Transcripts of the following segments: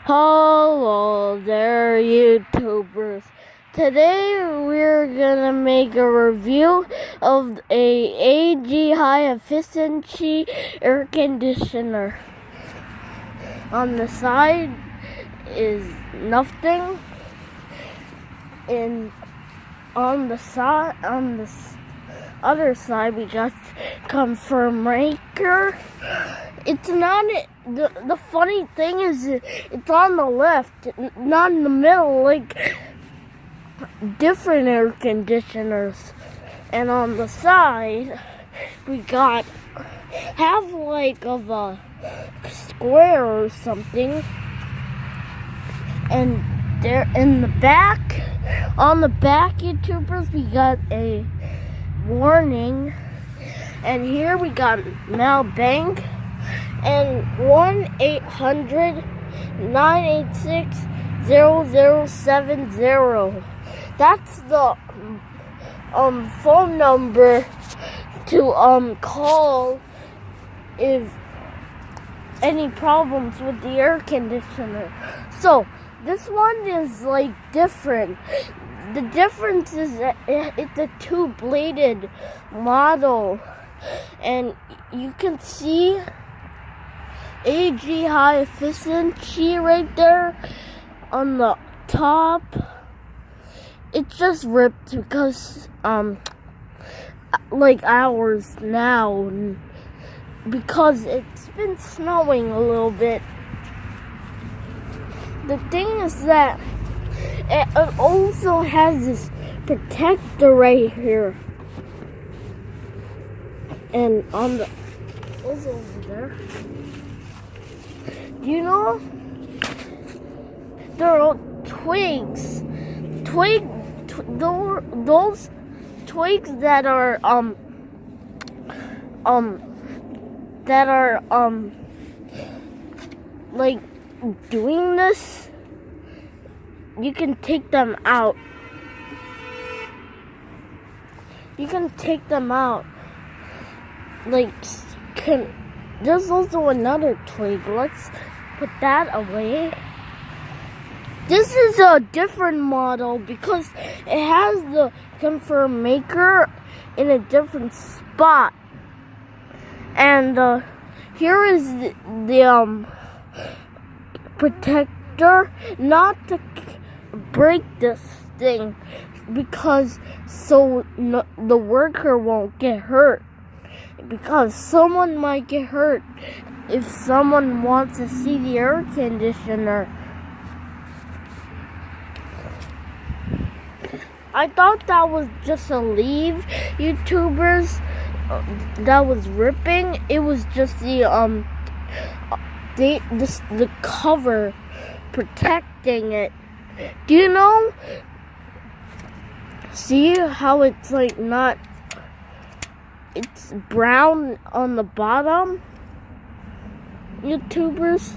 Hello there, YouTubers. Today we're gonna make a review of a AG high efficiency air conditioner. On the side is nothing, and on the other side we got confirm maker. It's not the funny thing is it's on the left, not in the middle like different air conditioners. And on the side we got half like of a square or something. And there in the back, on the back, YouTubers, we got a warning. And here we got Mel Bank and 1-800-986-0070. That's the phone number to call if any problems with the air conditioner. So this one is like different. The difference is that it's a two-bladed model, and you can see AG high efficiency right there on the top. It just ripped because like hours now, because it's been snowing a little bit. The thing is that it also has this protector right here, and on the also over there. You know, there are twigs, those twigs that are like doing this. You can take them out. You can take them out. There's also another twig. Let's put that away. This is a different model because it has the confirm maker in a different spot. And here is the protector, not to break this thing, because the worker won't get hurt, because someone might get hurt if someone wants to see the air conditioner. I thought that was just a leaf, YouTubers, that was ripping. It was just the cover protecting it. Do you know? See how it's like not, it's brown on the bottom, YouTubers?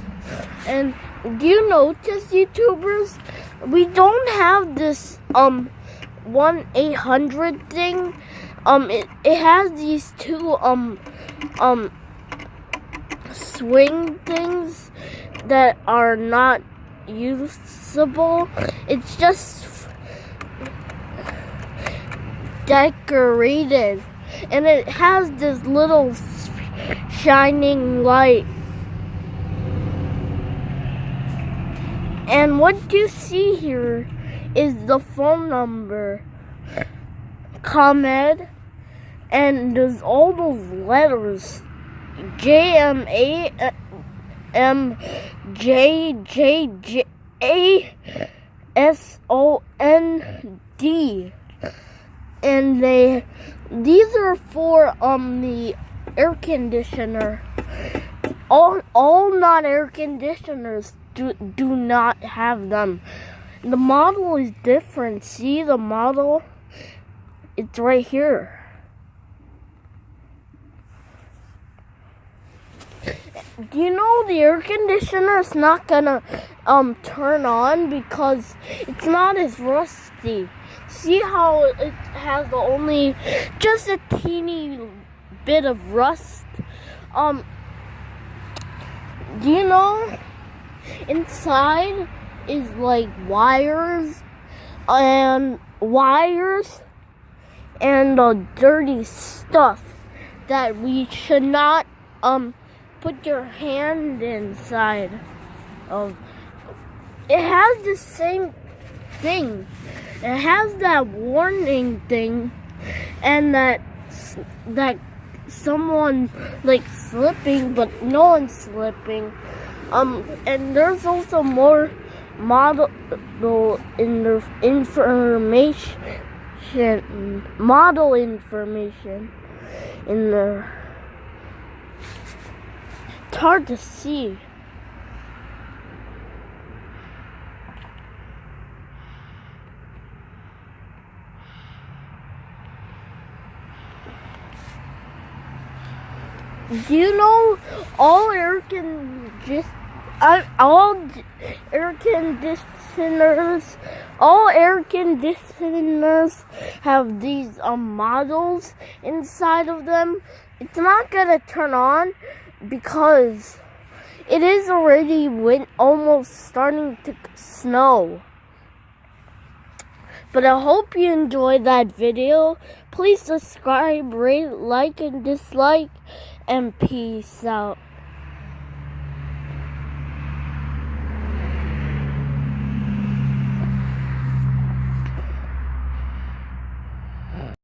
And do you notice, YouTubers, we don't have this 1-800 thing. It has these two swing things that are not usable. It's just decorated, and it has this little shining light. And what you see here is the phone number, ComEd, and there's all those letters, JMAJJASOND, and these are for the air conditioner. All non-air conditioners do not have them. The model is different. See the model? It's right here. Do you know the air conditioner is not gonna turn on because it's not as rusty? See how it has just a teeny bit of rust? Do you know Inside is like wires and dirty stuff that we should not put your hand inside of. It has the same thing. It has that warning thing, and that someone like slipping, but no one's slipping. And there's also more model information in there. It's hard to see. Do you know all air conditioners have these models inside of them? It's not gonna turn on because it is already almost starting to snow. But I hope you enjoyed that video. Please subscribe, rate, like, and dislike, and peace out.